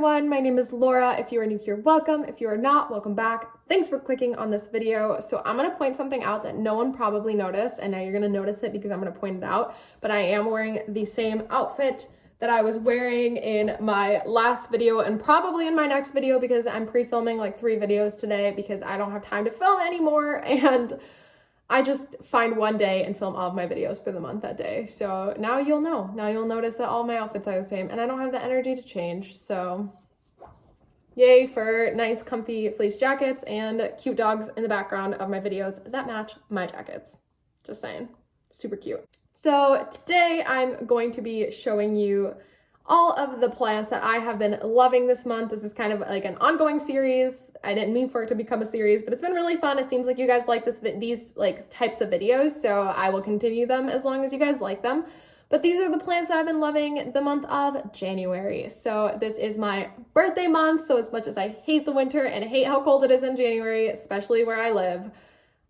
everyone, my name is Laura. If you are new here, welcome. If you are not, welcome back. Thanks for clicking on this video. So I'm gonna point something out that no one probably noticed, and now you're gonna notice it because I'm gonna point it out, but I am wearing the same outfit that I was wearing in my last video and probably in my next video because I'm pre-filming like 3 videos today because I don't have time to film anymore, and I just find one day and film all of my videos for the month that day. So now you'll know. Now you'll notice that all my outfits are the same and I don't have the energy to change. So yay for nice comfy fleece jackets and cute dogs in the background of my videos that match my jackets. Just saying, super cute. So today I'm going to be showing you all of the plants that I have been loving this month. This is kind of like an ongoing series. I didn't mean for it to become a series, but it's been really fun. It seems like you guys like these like types of videos, so I will continue them as long as you guys like them. But these are the plants that I've been loving the month of January. So this is my birthday month, so as much as I hate the winter and hate how cold it is in January, especially where I live,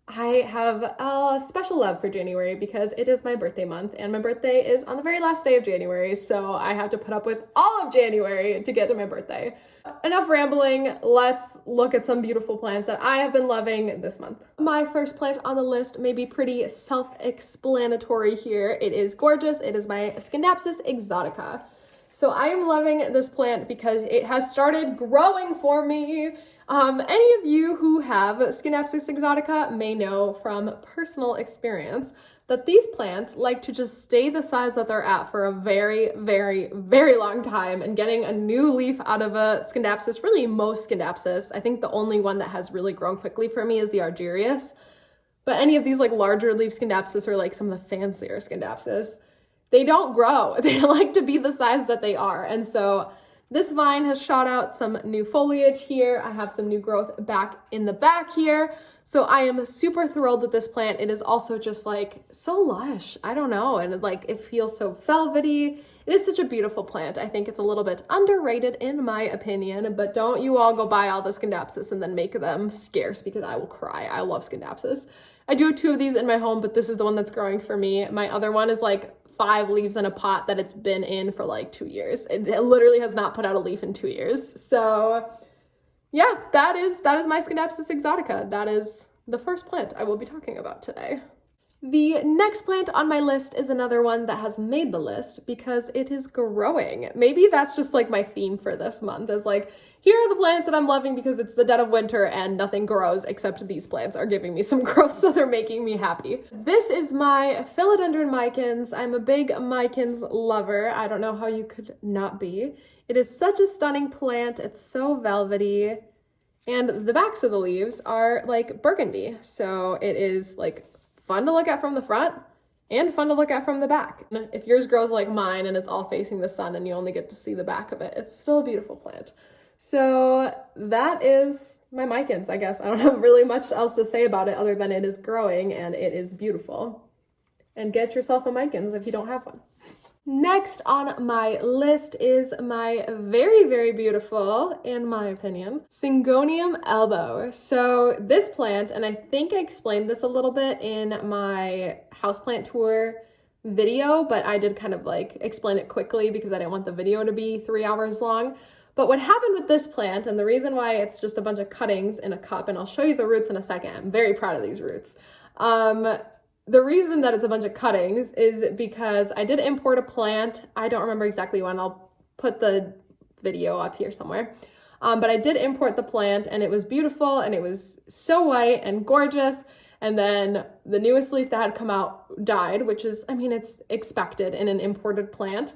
I have a special love for January because it is my birthday month and my birthday is on the very last day of January, so I have to put up with all of January to get to my birthday. Enough rambling, let's look at some beautiful plants that I have been loving this month. My first plant on the list may be pretty self-explanatory here. It is gorgeous. It is my Synapsis Exotica. So I am loving this plant because it has started growing for me. Any of you who have Synapsis Exotica may know from personal experience that these plants like to just stay the size that they're at for a very, very, very long time, and getting a new leaf out of a Synapsis, really most Synapsis. I think the only one that has really grown quickly for me is the Argyrius. But any of these like larger leaf Synapsis or like some of the fancier Synapsis, they don't grow. They like to be the size that they are. And so this vine has shot out some new foliage here. I have some new growth back in the back here. So I am super thrilled with this plant. It is also just like so lush. I don't know. And like it feels so velvety. It is such a beautiful plant. I think it's a little bit underrated in my opinion, but don't you all go buy all the Synapsis and then make them scarce because I will cry. I love Synapsis. I do have 2 of these in my home, but this is the one that's growing for me. My other one is like 5 leaves in a pot that it's been in for like 2 years. It literally has not put out a leaf in 2 years. So yeah, that is my Synapsis Exotica. That is the first plant I will be talking about today. The next plant on my list is another one that has made the list because it is growing. Maybe that's just like my theme for this month, is like, here are the plants that I'm loving because it's the dead of winter and nothing grows except these plants are giving me some growth, so they're making me happy. This is my Philodendron Myers. I'm a big Myers lover. I don't know how you could not be. It is such a stunning plant. It's so velvety. And the backs of the leaves are like burgundy. So it is like fun to look at from the front and fun to look at from the back. If yours grows like mine and it's all facing the sun and you only get to see the back of it, it's still a beautiful plant. So that is my Myers, I guess. I don't have really much else to say about it other than it is growing and it is beautiful. And get yourself a Myers if you don't have one. Next on my list is my very, very beautiful, in my opinion, Syngonium Elbow. So this plant, and I think I explained this a little bit in my houseplant tour video, but I did kind of like explain it quickly because I didn't want the video to be 3 hours long. But what happened with this plant, and the reason why it's just a bunch of cuttings in a cup, and I'll show you the roots in a second. I'm very proud of these roots. The reason that it's a bunch of cuttings is because I did import a plant. I don't remember exactly when. I'll put the video up here somewhere. But I did import the plant and it was beautiful and it was so white and gorgeous. And then the newest leaf that had come out died, which is, I mean, it's expected in an imported plant.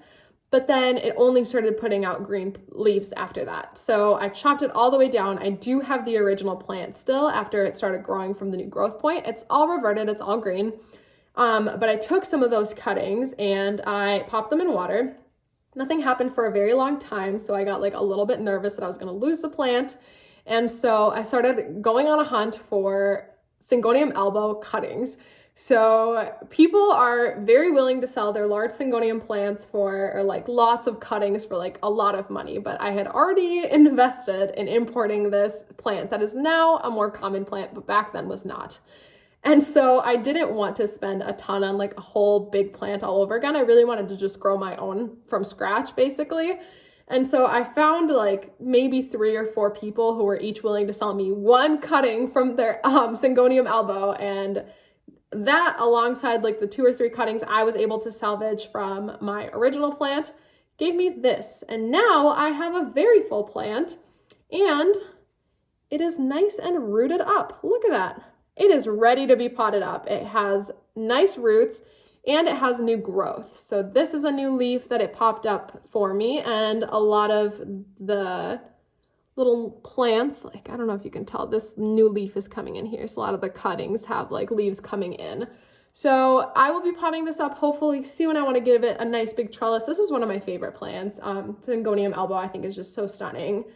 But then it only started putting out green leaves after that. So I chopped it all the way down. I do have the original plant still after it started growing from the new growth point. It's all reverted, it's all green. But I took some of those cuttings and I popped them in water. Nothing happened for a very long time, so I got like a little bit nervous that I was gonna lose the plant. And so I started going on a hunt for Syngonium Elbow cuttings. So people are very willing to sell their large Syngonium plants for, or like lots of cuttings for like a lot of money, but I had already invested in importing this plant that is now a more common plant, but back then was not. And so I didn't want to spend a ton on like a whole big plant all over again. I really wanted to just grow my own from scratch basically. And so I found like maybe 3 or 4 people who were each willing to sell me one cutting from their Syngonium Elbow, and that alongside like the 2 or 3 cuttings I was able to salvage from my original plant gave me this. And now I have a very full plant and it is nice and rooted up. Look at that. It is ready to be potted up. It has nice roots and it has new growth. So this is a new leaf that it popped up for me, and a lot of the little plants, like I don't know if you can tell, this new leaf is coming in here. So a lot of the cuttings have like leaves coming in. So I will be potting this up hopefully soon. I want to give it a nice big trellis. This is one of my favorite plants. Syngonium Elbow I think is just so stunning.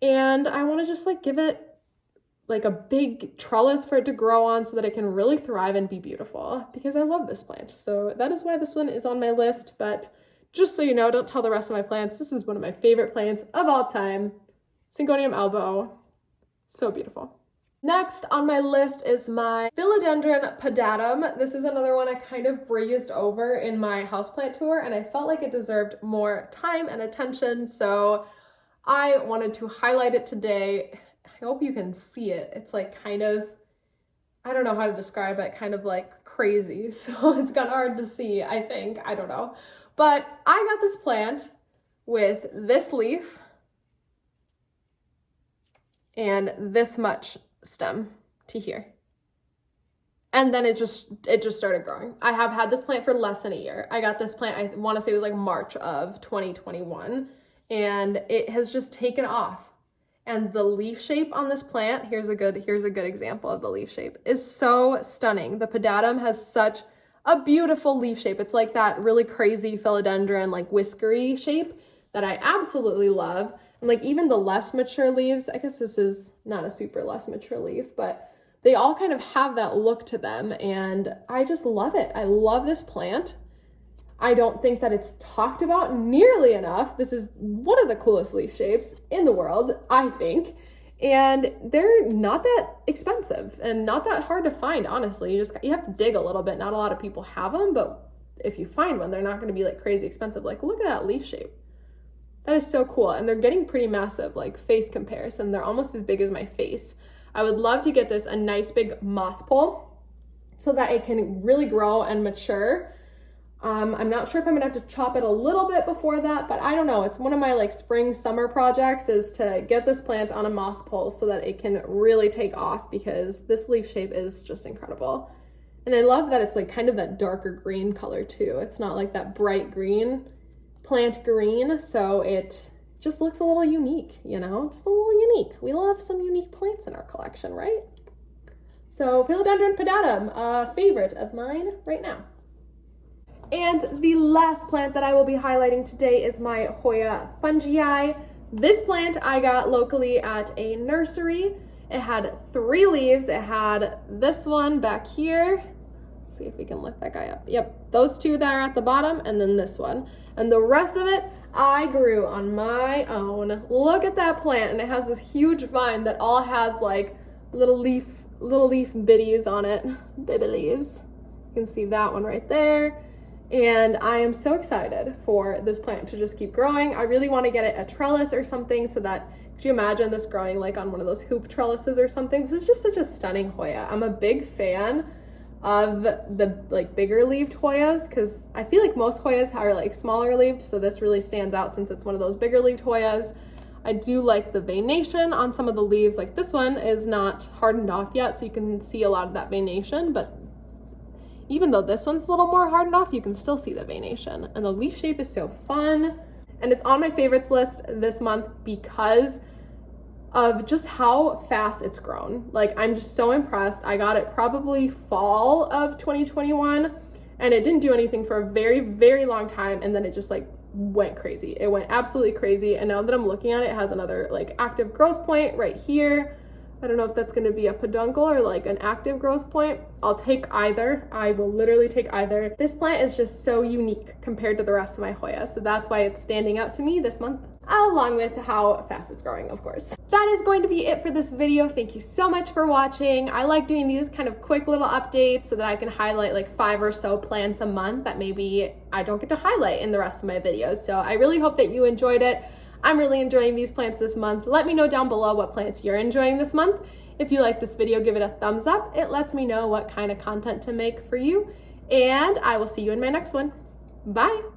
And I want to just like give it like a big trellis for it to grow on so that it can really thrive and be beautiful, because I love this plant. So that is why this one is on my list. But just so you know, don't tell the rest of my plants, this is one of my favorite plants of all time. Syngonium Elbow, so beautiful. Next on my list is my Philodendron Podatum. This is another one I kind of breezed over in my houseplant tour, and I felt like it deserved more time and attention, so I wanted to highlight it today. I hope you can see it. It's like kind of, I don't know how to describe it, kind of like crazy, so it's kind of hard to see, I think. I don't know. But I got this plant with this leaf and this much stem to here. And then it just started growing. I have had this plant for less than a year. I got this plant, I want to say it was like March of 2021, and it has just taken off. And the leaf shape on this plant, here's a good example of the leaf shape, is so stunning. The Podatum has such a beautiful leaf shape. It's like that really crazy philodendron, like whiskery shape that I absolutely love. And like even the less mature leaves, I guess this is not a super less mature leaf, but they all kind of have that look to them. And I just love it. I love this plant. I don't think that it's talked about nearly enough. This is one of the coolest leaf shapes in the world, I think. And they're not that expensive and not that hard to find, honestly. You have to dig a little bit. Not a lot of people have them, but if you find one, they're not going to be like crazy expensive. Like, look at that leaf shape. That is so cool. And they're getting pretty massive, like face comparison. They're almost as big as my face. I would love to get this a nice big moss pole so that it can really grow and mature. I'm not sure if I'm gonna have to chop it a little bit before that, but I don't know. It's one of my like spring, summer projects is to get this plant on a moss pole so that it can really take off, because this leaf shape is just incredible. And I love that it's like kind of that darker green color too. It's not like that bright green, plant green, so it just looks a little unique, you know, just a little unique. We love some unique plants in our collection, right? So Philodendron Podatum, a favorite of mine right now. And the last plant that I will be highlighting today is my Hoya Fungi. This plant I got locally at a nursery. It had 3 leaves. It had this one back here. Let's see if we can lift that guy up. Yep, those 2 that are at the bottom, and then this one. And the rest of it I grew on my own. Look at that plant, and it has this huge vine that all has like little leaf bitties on it, baby leaves. You can see that one right there. And I am so excited for this plant to just keep growing. I really want to get it a trellis or something so that, could you imagine this growing like on one of those hoop trellises or something? This is just such a stunning Hoya. I'm a big fan of the like bigger leaved Hoyas, because I feel like most Hoyas are like smaller leaved, so this really stands out since it's one of those bigger leaved Hoyas. I do like the veination on some of the leaves. Like this one is not hardened off yet, so you can see a lot of that veination, but even though this one's a little more hardened off, you can still see the veination. And the leaf shape is so fun. And it's on my favorites list this month because of just how fast it's grown. Like, I'm just so impressed. I got it probably fall of 2021, and it didn't do anything for a very, very long time. And then it just like went crazy. It went absolutely crazy. And now that I'm looking at it, it has another like active growth point right here. I don't know if that's going to be a peduncle or like an active growth point. I'll take either. I will literally take either. This plant is just so unique compared to the rest of my Hoya, so that's why it's standing out to me this month. along with how fast it's growing, of course. That is going to be it for this video. Thank you so much for watching. I like doing these kind of quick little updates so that I can highlight like 5 or so plants a month that maybe I don't get to highlight in the rest of my videos. So I really hope that you enjoyed it. I'm really enjoying these plants this month. Let me know down below what plants you're enjoying this month. If you like this video, give it a thumbs up. It lets me know what kind of content to make for you. And I will see you in my next one. Bye.